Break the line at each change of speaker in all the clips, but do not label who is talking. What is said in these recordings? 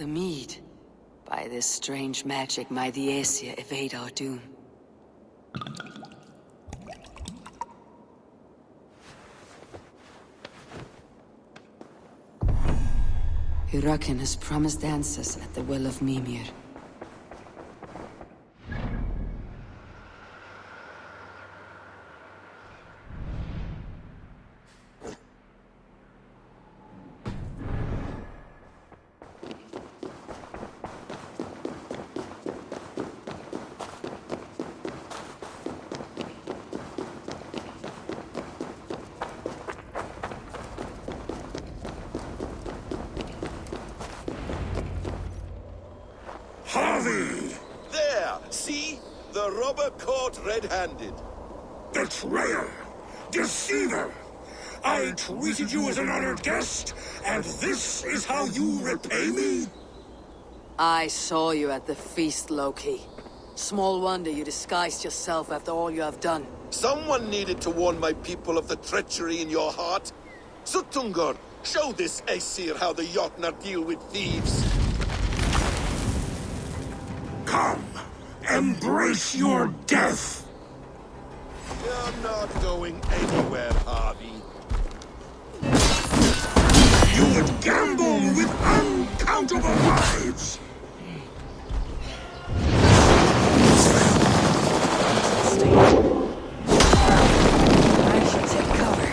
mead. By this strange magic might the Aesir evade our doom. Hyrrokin has promised answers at the Well of Mimir.
Harvey!
There! See? The robber caught red-handed.
Betrayer! Deceiver! I treated you as an honored guest, and this is how you repay me?
I saw you at the feast, Loki. Small wonder you disguised yourself after all you have done.
Someone needed to warn my people of the treachery in your heart. Sutungur, show this Aesir how the Jotnar deal with thieves.
Come, embrace your death!
You're not going anywhere, Harvey.
You would gamble with uncountable lives!
I should take cover.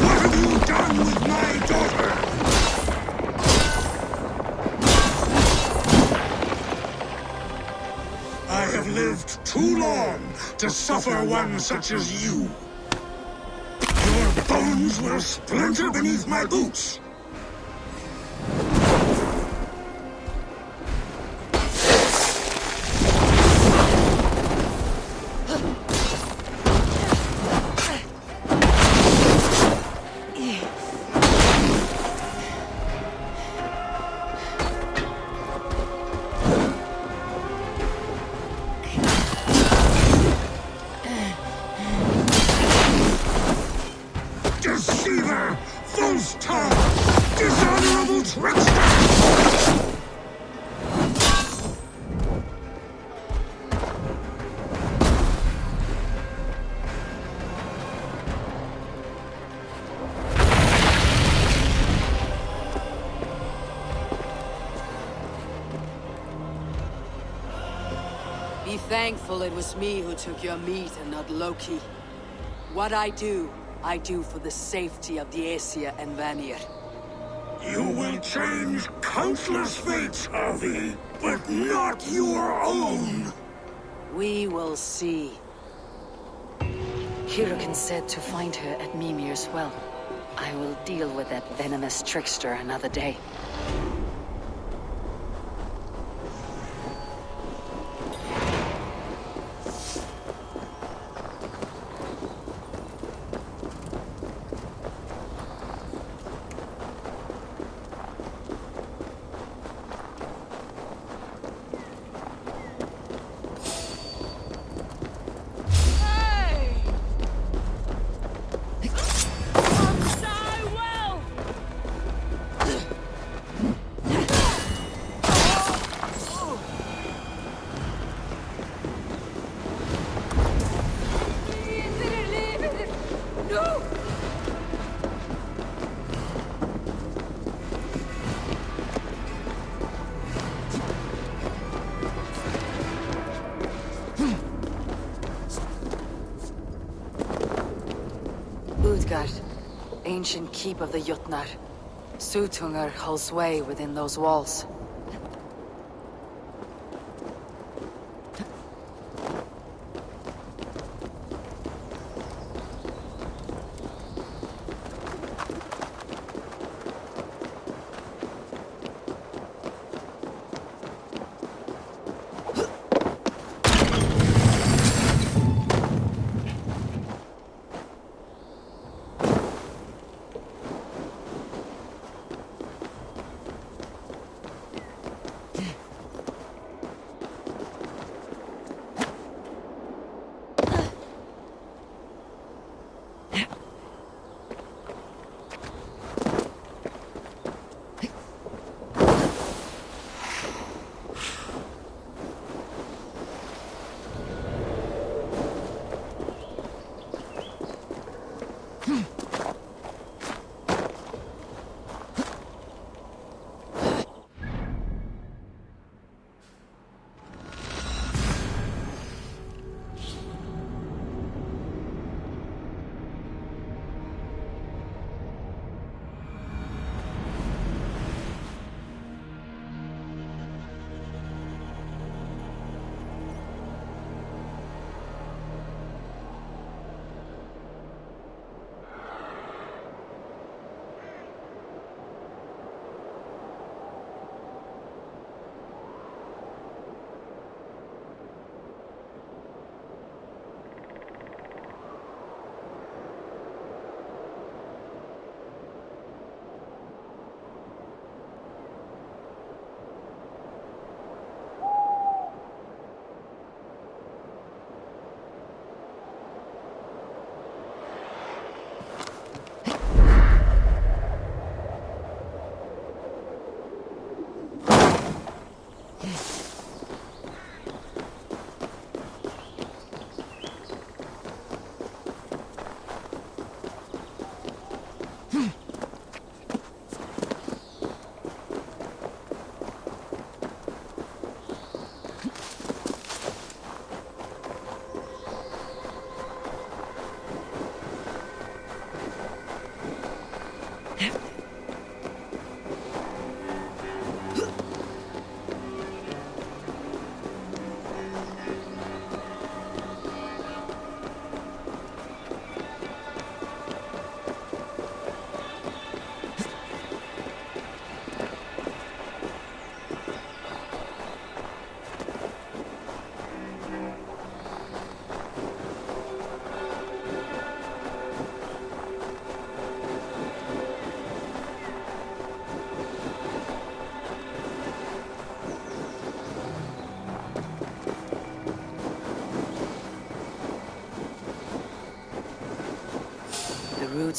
What have you done with my daughter? I have lived too long to suffer one such as you. Your bones will splinter beneath my boots. Deceiver! False tongue! Dishonorable trickster!
Be thankful it was me who took your meat and not Loki. What I do for the safety of the Aesir and Vanir.
You will change countless fates, Harvey, but not your own!
We will see. Hyrrokin said to find her at Mimir's well. I will deal with that venomous trickster another day. Utgard, ancient keep of the Jotnar. Sutungur holds sway within those walls.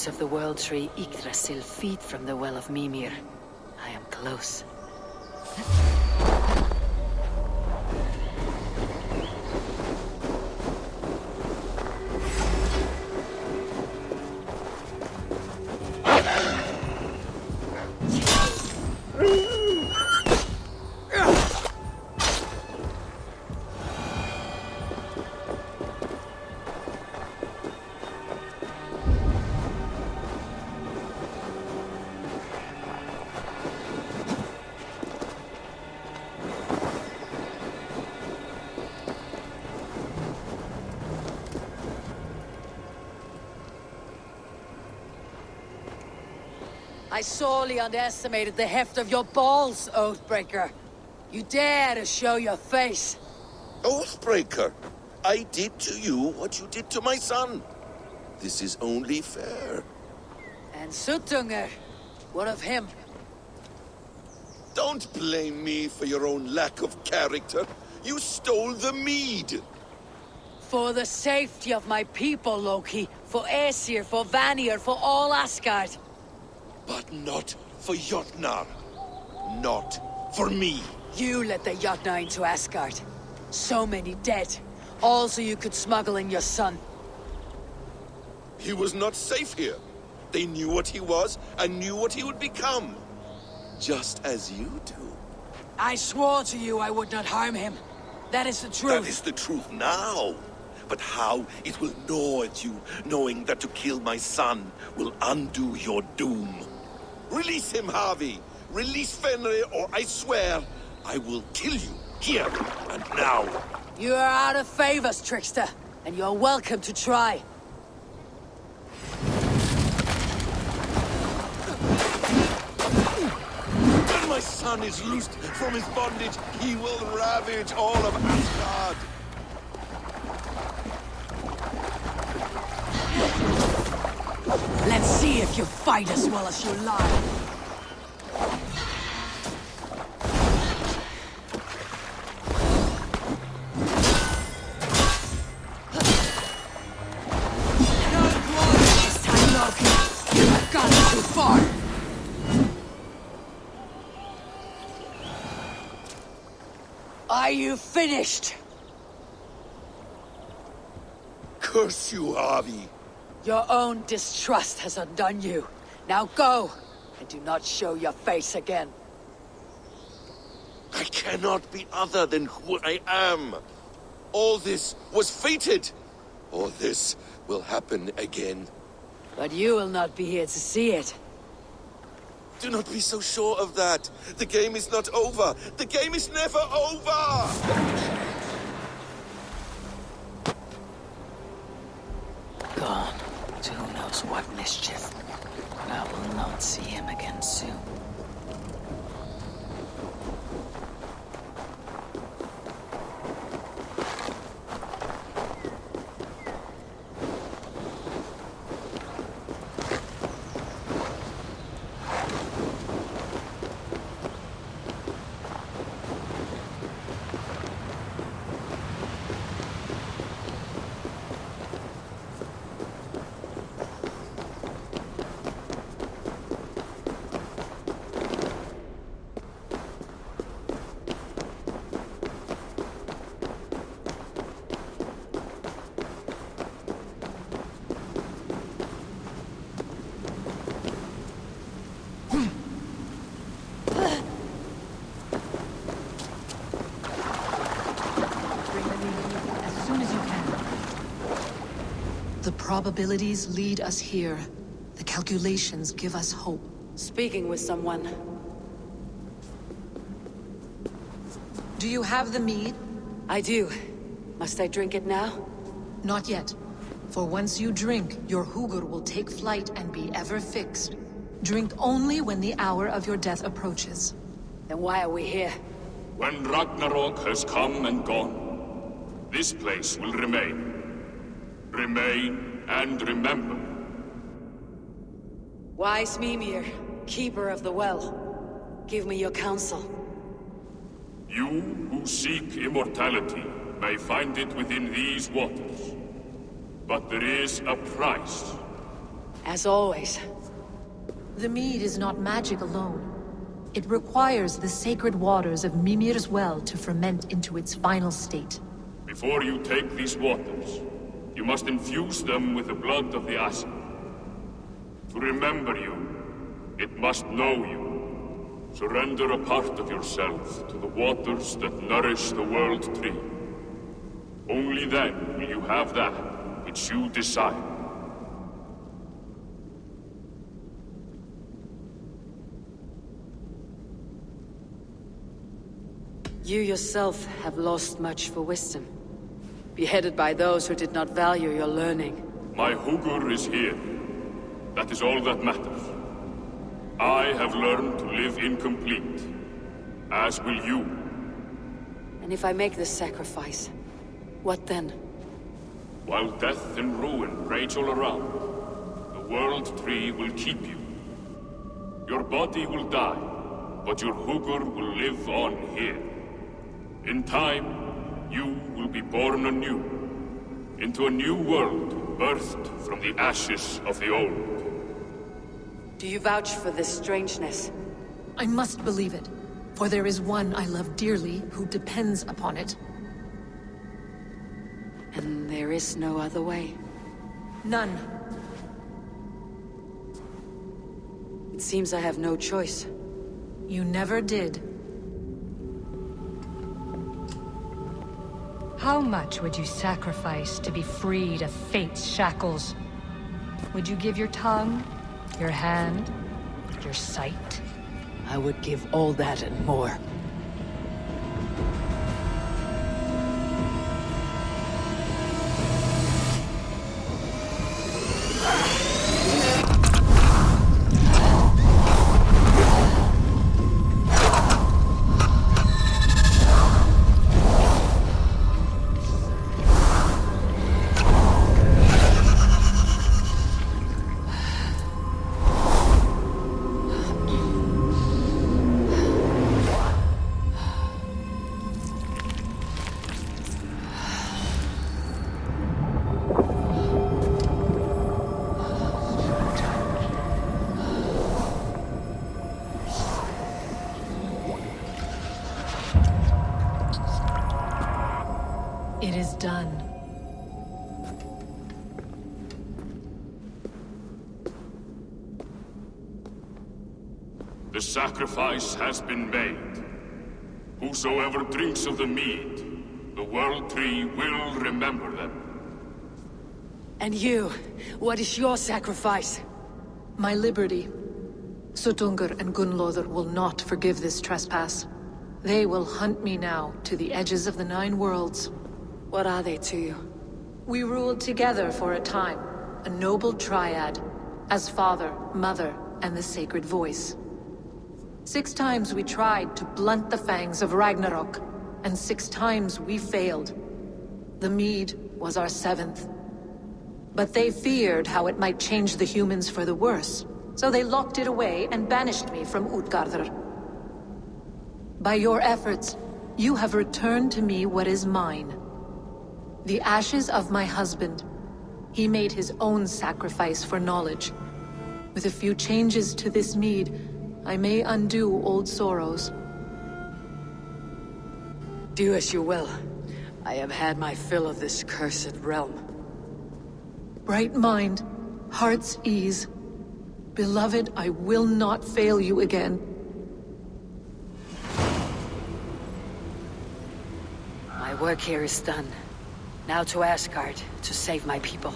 roots of the World Tree Yggdrasil feed from the Well of Mimir. I am close. I sorely underestimated the heft of your balls, Oathbreaker. You dare to show your face.
Oathbreaker, I did to you what you did to my son. This is only fair.
And Suttungr, what of him?
Don't blame me for your own lack of character. You stole the mead.
For the safety of my people, Loki. For Aesir, for Vanir, for all Asgard.
But not for Jotnar. Not for me.
You let the Jotnar into Asgard. So many dead. All so you could smuggle in your son.
He was not safe here. They knew what he was and knew what he would become. Just as you do.
I swore to you I would not harm him. That is the truth.
That is the truth now. But how it will gnaw at you, knowing that to kill my son will undo your doom. Release him, Harvey. Release Fenrir, or I swear, I will kill you, here and now.
You are out of favors, trickster, and you're welcome to try.
When my son is loosed from his bondage, he will ravage all of Asgard.
Let's see if you fight as well as you lie. No glory this time, Loki. You have gone too far. Are you finished?
Curse you, Harvey.
Your own distrust has undone you. Now go, and do not show your face again.
I cannot be other than who I am. All this was fated. All this will happen again.
But you will not be here to see it.
Do not be so sure of that. The game is not over. The game is never over!
Gone to who knows what mischief. I will not see him again soon.
The probabilities lead us here. The calculations give us hope.
Speaking with someone.
Do you have the mead?
I do. Must I drink it now?
Not yet. For once you drink, your Hugur will take flight and be ever fixed. Drink only when the hour of your death approaches.
Then why are we here?
When Ragnarok has come and gone, this place will remain. Remain and remember.
Wise Mimir, keeper of the well, give me your counsel.
You who seek immortality may find it within these waters. But there is a price.
As always.
The mead is not magic alone. It requires the sacred waters of Mimir's well to ferment into its final state.
Before you take these waters, you must infuse them with the blood of the acid. To remember you, it must know you. Surrender a part of yourself to the waters that nourish the World Tree. Only then will you have that which you desire.
You yourself have lost much for wisdom. Beheaded by those who did not value your learning.
My Hugur is here. That is all that matters. I have learned to live incomplete, as will you.
And if I make this sacrifice, what then?
While death and ruin rage all around, the World Tree will keep you. Your body will die, but your Hugur will live on here. In time, you will be born anew, into a new world birthed from the ashes of the old.
Do you vouch for this strangeness?
I must believe it, for there is one I love dearly who depends upon it.
And there is no other way.
None.
It seems I have no choice.
You never did. How much would you sacrifice to be freed of fate's shackles? Would you give your tongue, your hand, your sight?
I would give all that and more.
It is done.
The sacrifice has been made. Whosoever drinks of the mead, the World Tree will remember them.
And you, what is your sacrifice?
My liberty. Sutungur and Gunlothar will not forgive this trespass. They will hunt me now to the edges of the Nine Worlds.
What are they to you?
We ruled together for a time, a noble triad, as father, mother, and the sacred voice. 6 times we tried to blunt the fangs of Ragnarok, and 6 times we failed. The mead was our 7th. But they feared how it might change the humans for the worse, so they locked it away and banished me from Utgardr. By your efforts, you have returned to me what is mine. The ashes of my husband. He made his own sacrifice for knowledge. With a few changes to this mead, I may undo old sorrows.
Do as you will. I have had my fill of this cursed realm.
Bright mind, heart's ease. Beloved, I will not fail you again.
My work here is done. Now to Asgard, to save my people.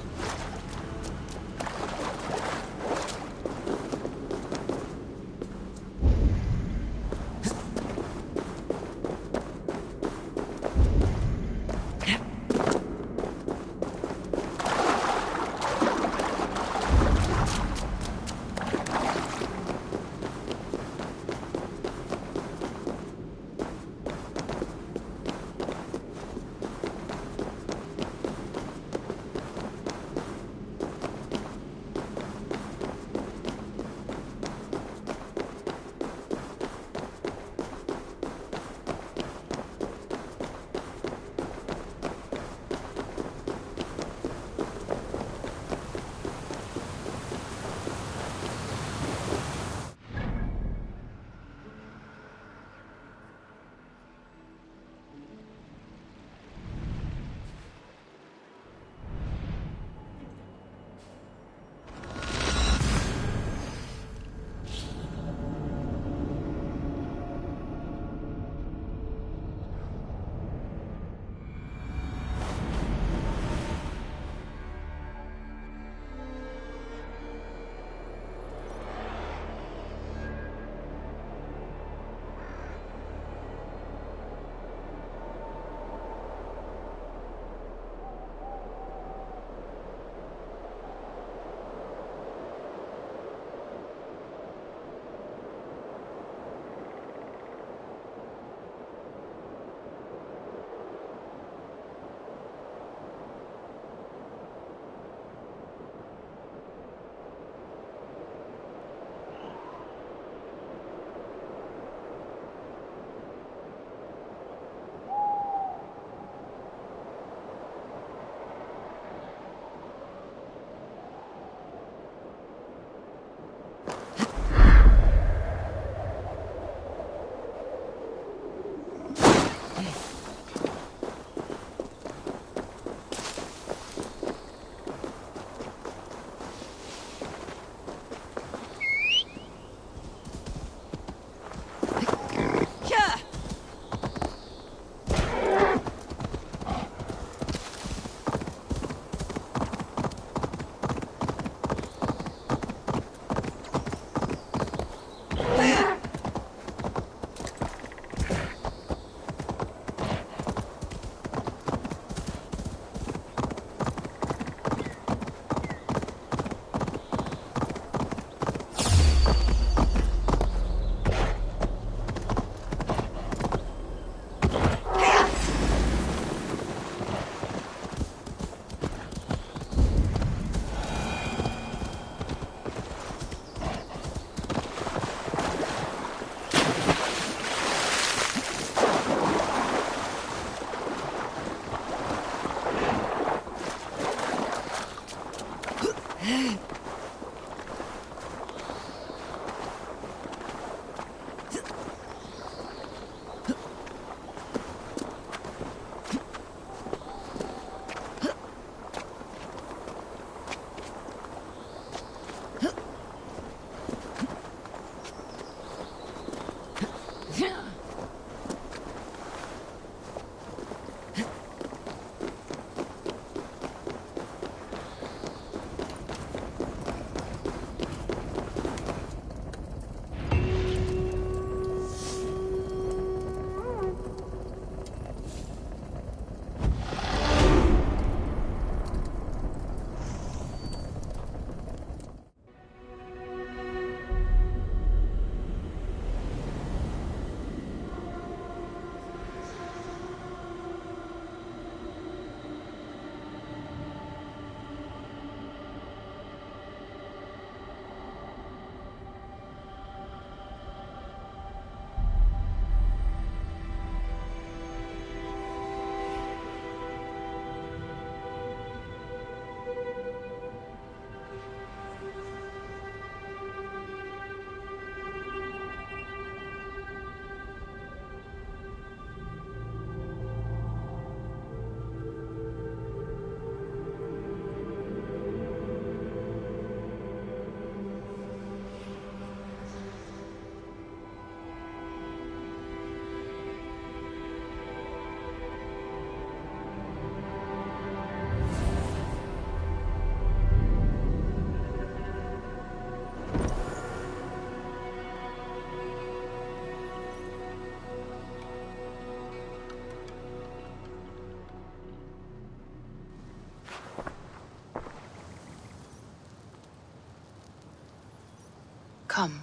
Come.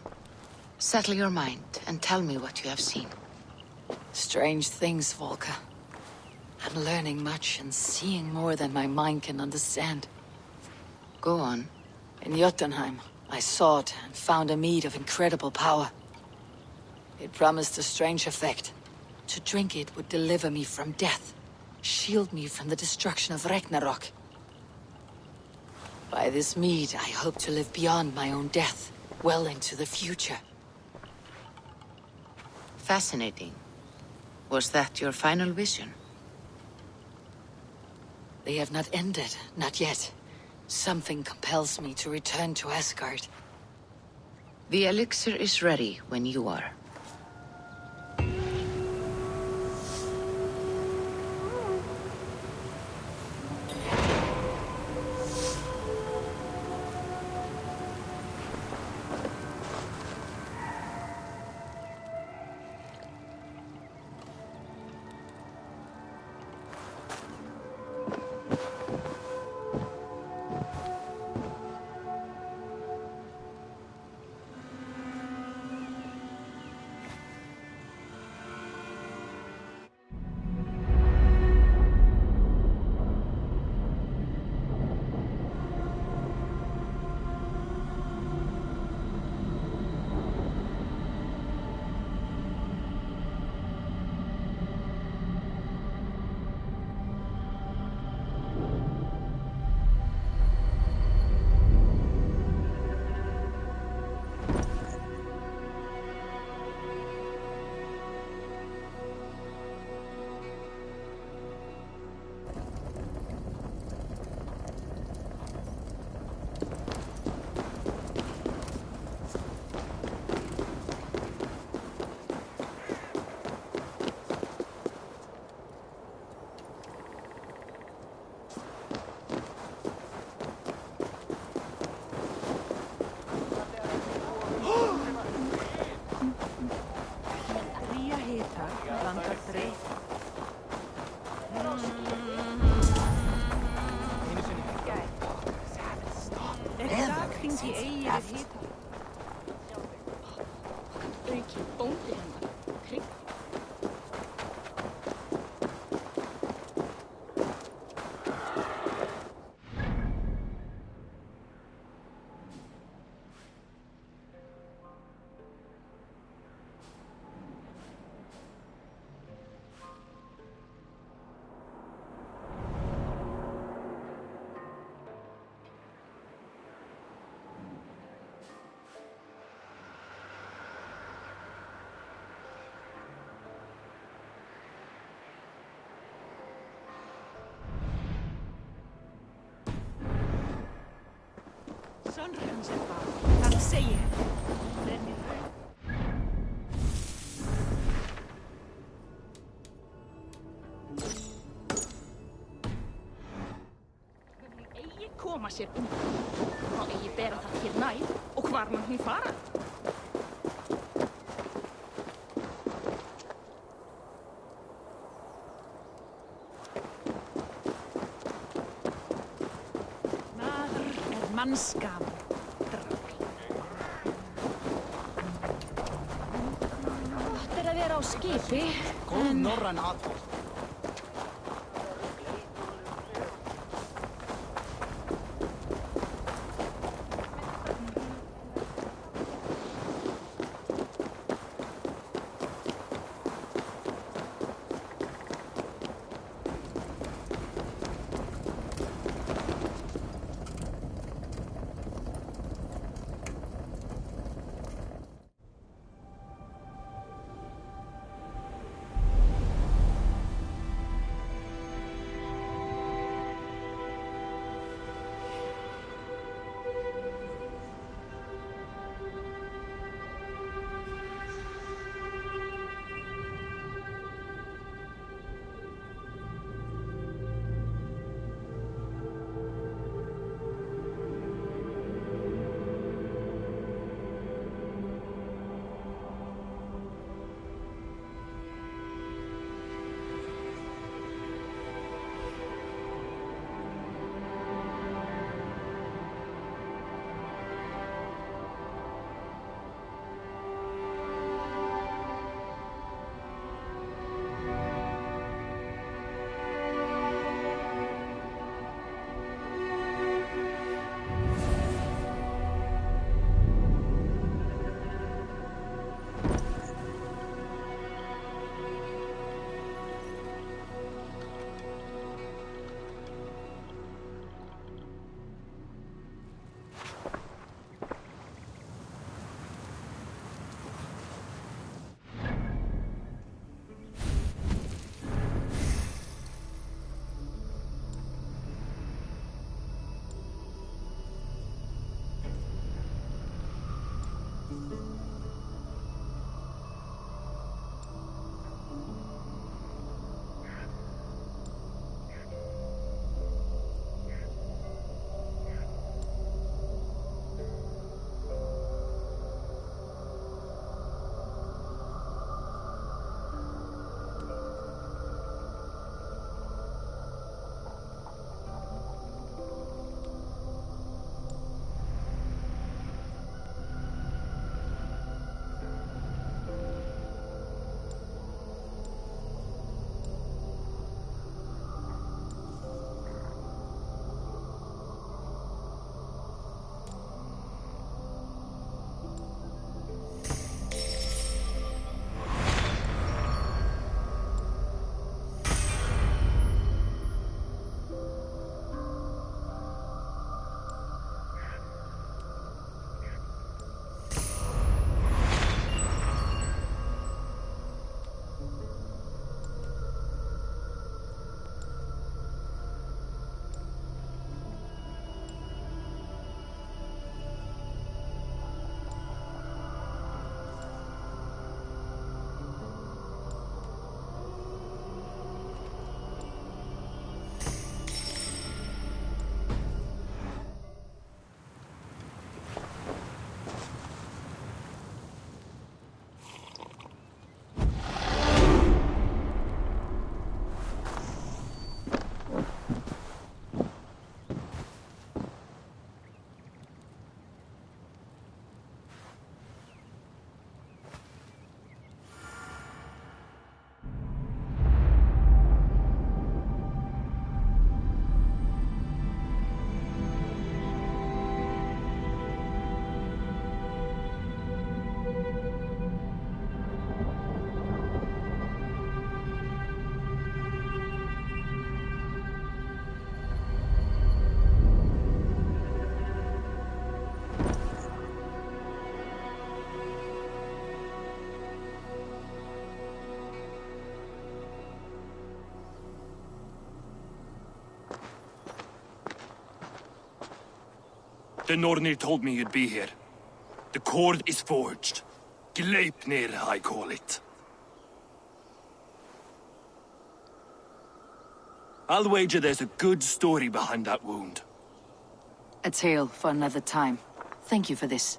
Settle your mind and tell me what you have seen.
Strange things, Volker. I'm learning much and seeing more than my mind can understand.
Go on.
In Jotunheim, I sought and found a mead of incredible power. It promised a strange effect. To drink it would deliver me from death, shield me from the destruction of Ragnarok. By this mead, I hope to live beyond my own death, well into the future.
Fascinating. Was that your final vision?
They have not ended, not yet. Something compels me to return to Asgard.
The elixir is ready when you are.
Það segir eigi koma sér undan. Þá eigi bera það hér nær og hvar mun hún fara? Maður mannskap. Gott að vera á skipi, en...
norræn athöfn.
The Nornir told me you'd be here. The cord is forged. Gleipnir, I call it. I'll wager there's a good story behind that wound.
A tale for another time. Thank you for this.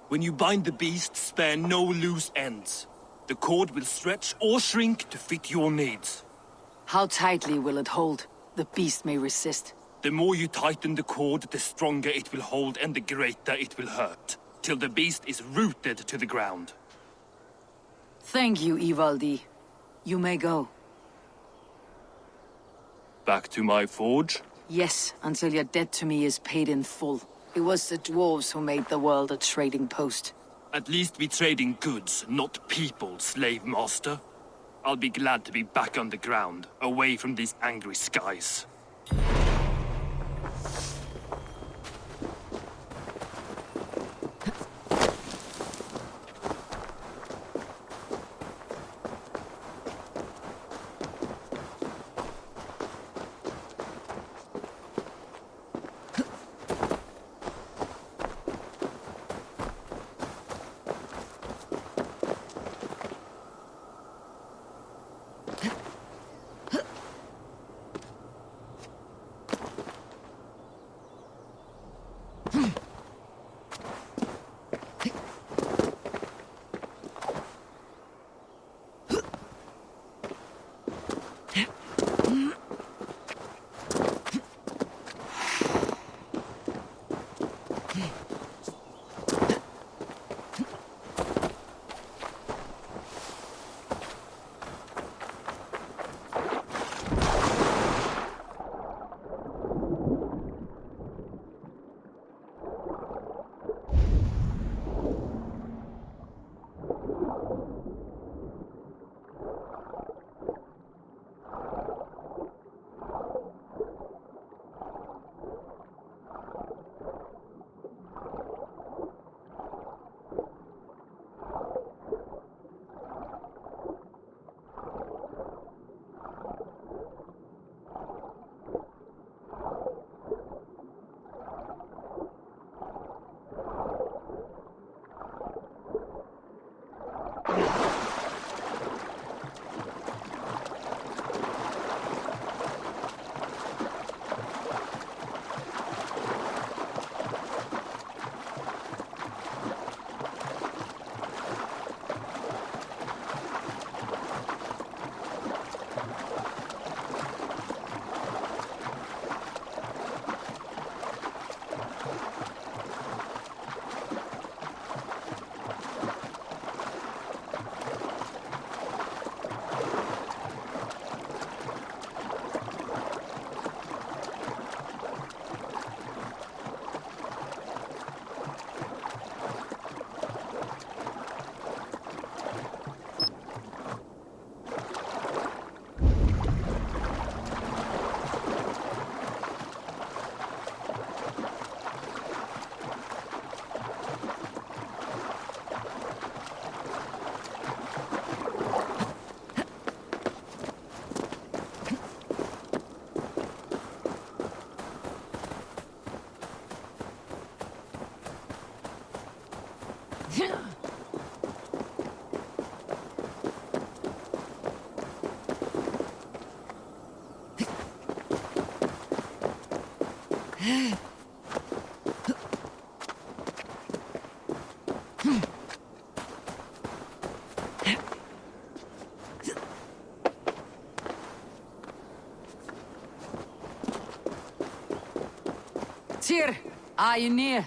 When you bind the beast, spare no loose ends. The cord will stretch or shrink to fit your needs.
How tightly will it hold? The beast may resist.
The more you tighten the cord, the stronger it will hold and the greater it will hurt, till the beast is rooted to the ground.
Thank you, Ivaldi. You may go.
Back to my forge?
Yes, until your debt to me is paid in full. It was the dwarves who made the world a trading post.
At least we trade in goods, not people, slave master. I'll be glad to be back on the ground, away from these angry skies.
Tyr, are you near?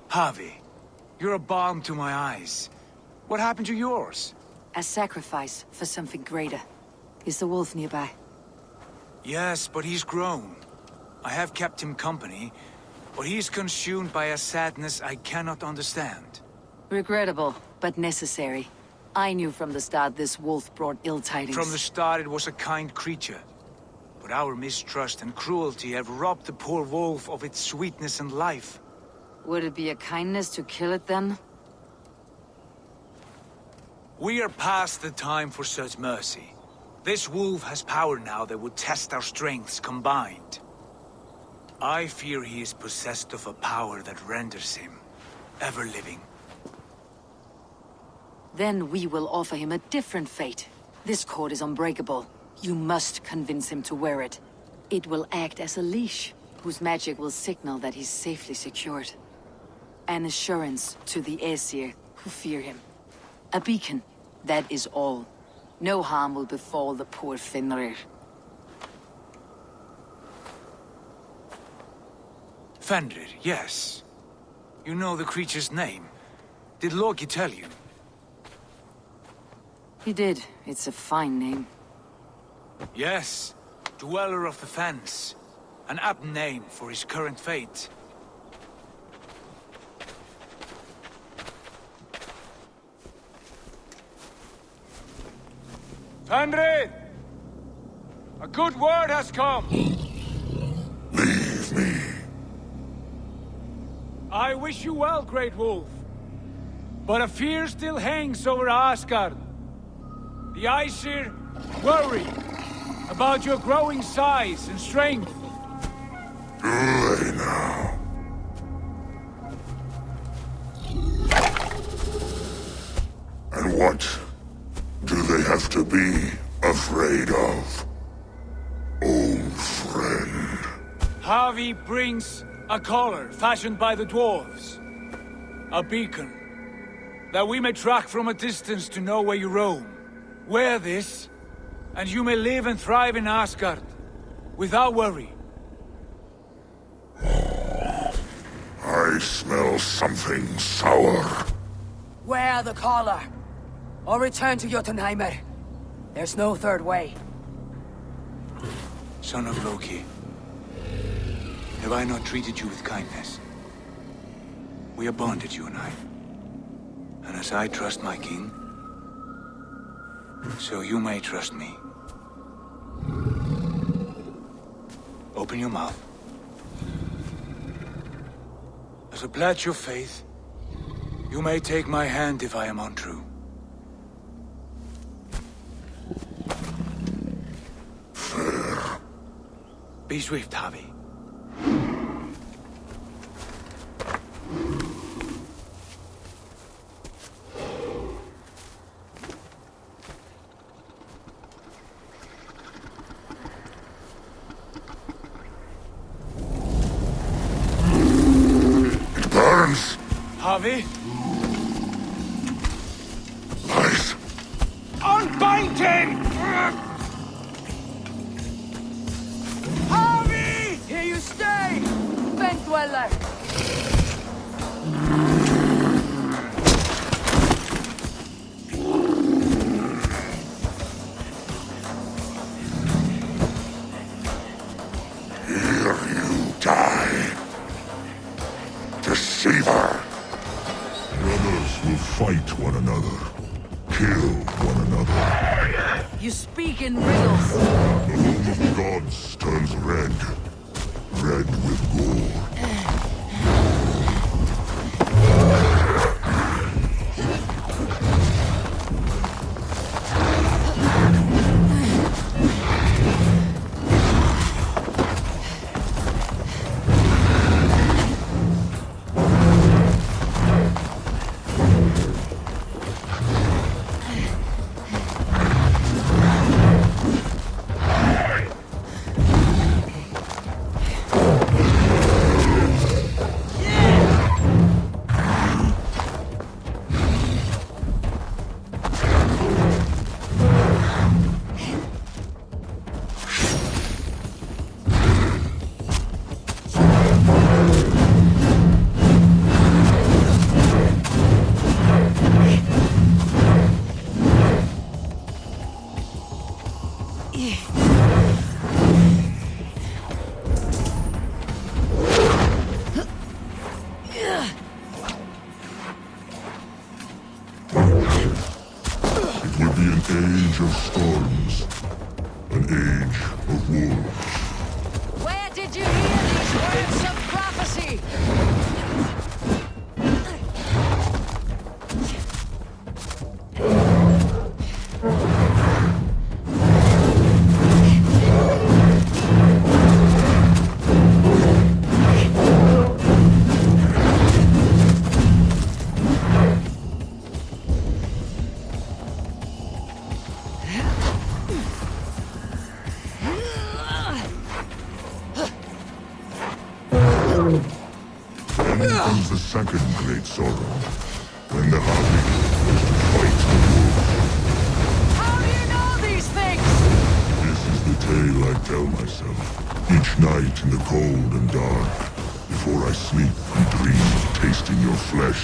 Javi, you're a balm to my eyes. What happened to yours?
A sacrifice for something greater. Is the wolf nearby?
Yes, but he's grown. I have kept him company, but he's consumed by a sadness I cannot understand.
Regrettable, but necessary. I knew from the start this wolf brought ill tidings.
From the start it was a kind creature. But our mistrust and cruelty have robbed the poor wolf of its sweetness and life.
Would it be a kindness to kill it then?
We are past the time for such mercy. This wolf has power now that would test our strengths combined. I fear he is possessed of a power that renders him ever-living.
Then we will offer him a different fate. This cord is unbreakable. You must convince him to wear it. It will act as a leash, whose magic will signal that he's safely secured. An assurance to the Aesir who fear him. A beacon, that is all. No harm will befall the poor Fenrir.
Fenrir, yes. You know the creature's name. Did Loki tell you?
He did. It's a fine name.
Yes. Dweller of the Fens. An apt name for his current fate. Fenrir! A good word has come!
Leave me.
I wish you well, Great Wolf. But a fear still hangs over Asgard. The Aesir worry about your growing size and strength.
Do they now? And what do they have to be afraid of? Old friend.
Havi brings a collar fashioned by the dwarves. A beacon. That we may track from a distance to know where you roam. Wear this, and you may live and thrive in Asgard, without worry.
I smell something sour.
Wear the collar, or return to Jotunheimer. There's no third way.
Son of Loki, have I not treated you with kindness? We are bonded, you and I. And as I trust my king, so you may trust me. Open your mouth. As a pledge of faith, you may take my hand if I am untrue.
Fair.
Be swift, Havi.
Burns.
Havi?
Lies.
Unbind him!
Harvey! Here you stay! Fen Dweller!
Here you die. Deceiver. Brothers will fight one another. Kill one another.
You speak in riddles.
The home of the gods turns red. Red with gore. Then comes the second great sorrow, when the Harvey is to fight the wolf.
How do you know these things?
This is the tale I tell myself, each night in the cold and dark, before I sleep and dream of tasting your flesh.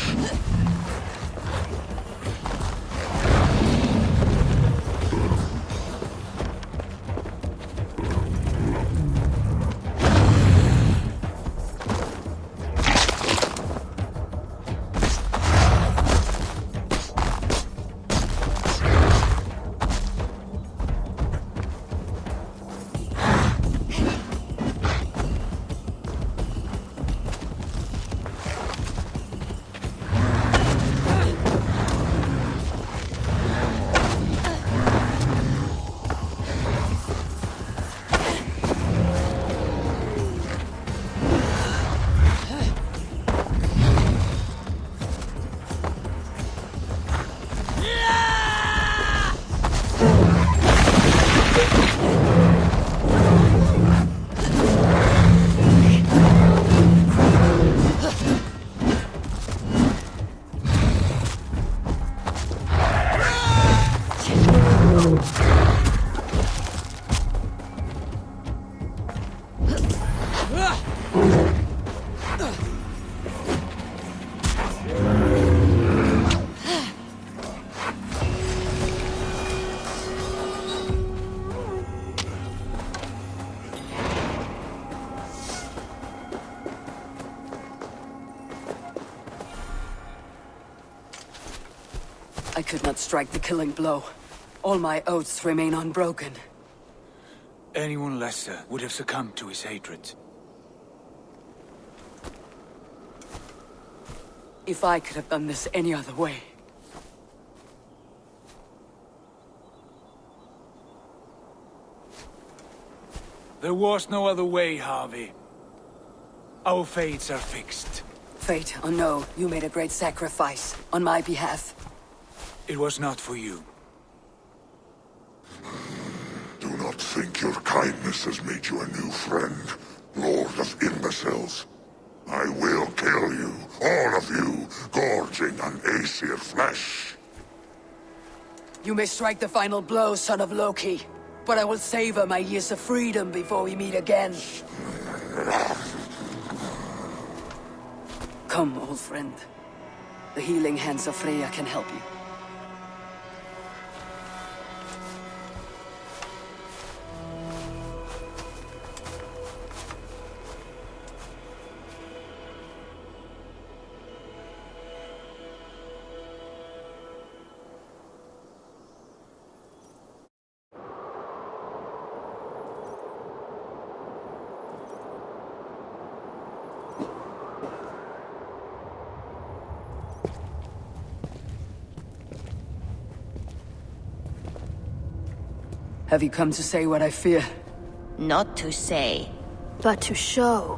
I could not strike the killing blow. All my oaths remain unbroken.
Anyone lesser would have succumbed to his hatred.
If I could have done this any other way.
There was no other way, Harvey. Our fates are fixed.
Fate, oh no, you made a great sacrifice on my behalf.
It was not for you.
Do not think your kindness has made you a new friend, Lord of Imbeciles. I will kill you, all of you, gorging on Aesir flesh.
You may strike the final blow, son of Loki, but I will savor my years of freedom before we meet again. Come, old friend. The healing hands of Freya can help you. Have you come to say what I fear?
Not to say,
but to show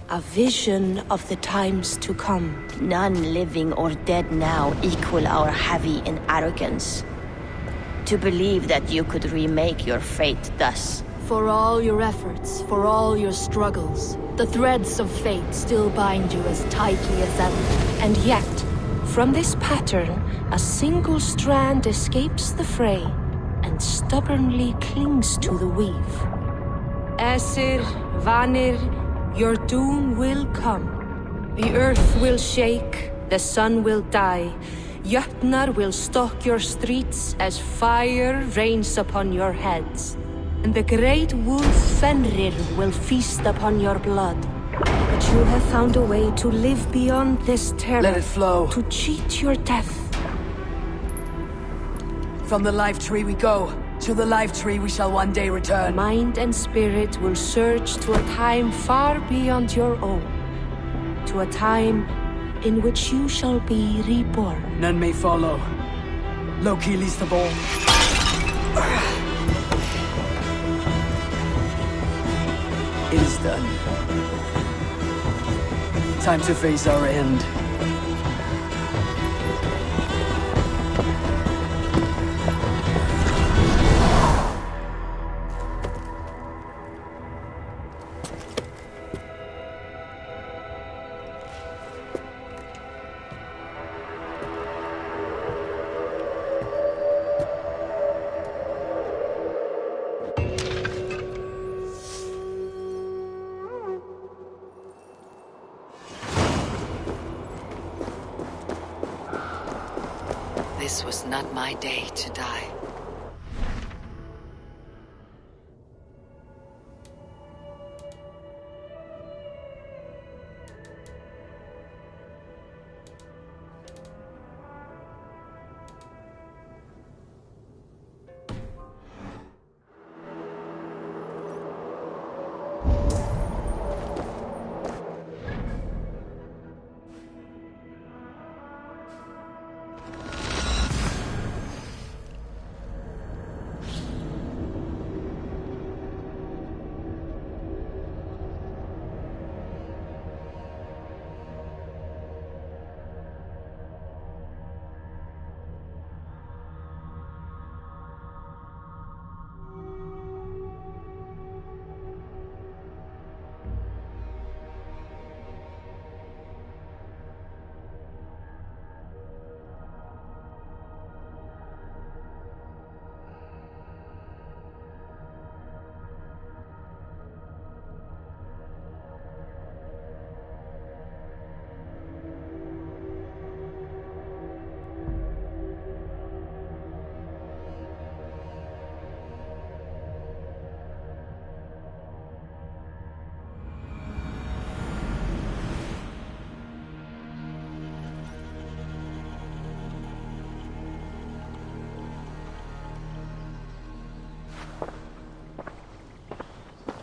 a vision of the times to come.
None living or dead now equal our heavy in arrogance. To believe that you could remake your fate thus.
For all your efforts, for all your struggles, the threads of fate still bind you as tightly as ever. And yet, from this pattern, a single strand escapes the fray and stubbornly clings to the weave. Aesir, Vanir, your doom will come. The earth will shake, the sun will die. Jötnar will stalk your streets as fire rains upon your heads. And the great wolf Fenrir will feast upon your blood. But you have found a way to live beyond this terror.
Let it flow.
To cheat your death.
From the life tree we go. To the life tree we shall one day return.
Mind and spirit will surge to a time far beyond your own. To a time in which you shall be reborn.
None may follow. Loki least of all. It is done. Time to face our end.
This was not my day to die.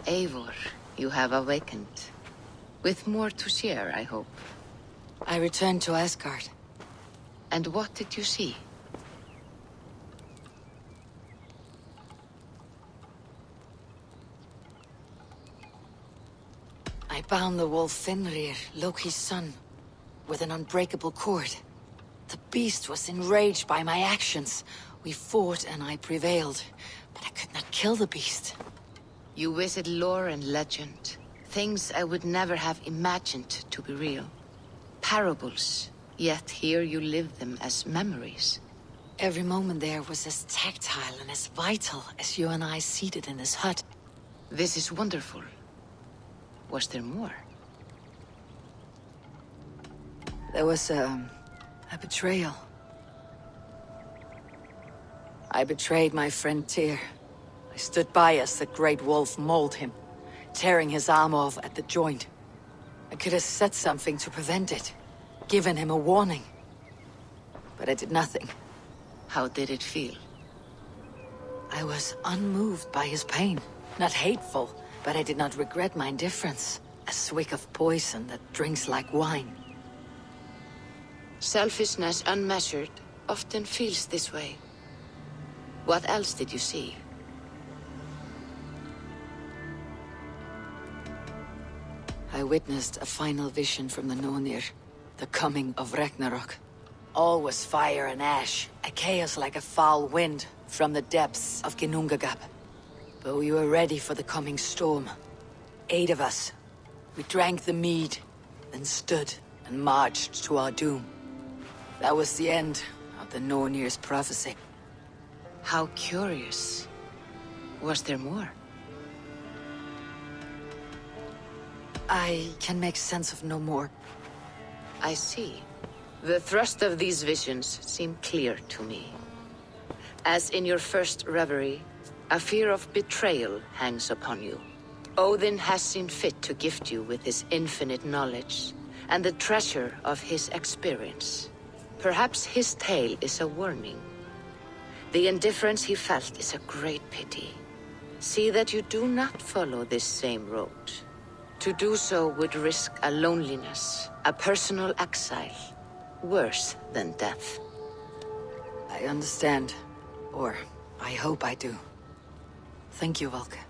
Eivor, you have awakened. With more to share, I hope.
I returned to Asgard.
And what did you see?
I bound the wolf Fenrir, Loki's son, with an unbreakable cord. The beast was enraged by my actions. We fought and I prevailed, but I could not kill the beast.
You visit lore and legend. Things I would never have imagined to be real. Parables, yet here you live them as memories.
Every moment there was as tactile and as vital as you and I seated in this hut.
This is wonderful. Was there more?
There was a betrayal. I betrayed my friend Tyr. I stood by as the great wolf mauled him, tearing his arm off at the joint. I could have said something to prevent it, given him a warning. But I did nothing.
How did it feel?
I was unmoved by his pain. Not hateful, but I did not regret my indifference. A swig of poison that drinks like wine.
Selfishness unmeasured often feels this way. What else did you see?
I witnessed a final vision from the Nornir, the coming of Ragnarok. All was fire and ash, a chaos like a foul wind from the depths of Ginnungagap. But we were ready for the coming storm. 8 of us. We drank the mead, then stood and marched to our doom. That was the end of the Nornir's prophecy.
How curious. Was there more?
I can make sense of no more.
I see. The thrust of these visions seem clear to me. As in your first reverie, a fear of betrayal hangs upon you. Odin has seen fit to gift you with his infinite knowledge, and the treasure of his experience. Perhaps his tale is a warning. The indifference he felt is a great pity. See that you do not follow this same road. To do so would risk a loneliness, a personal exile, worse than death.
I understand. Or, I hope I do. Thank you, Valka.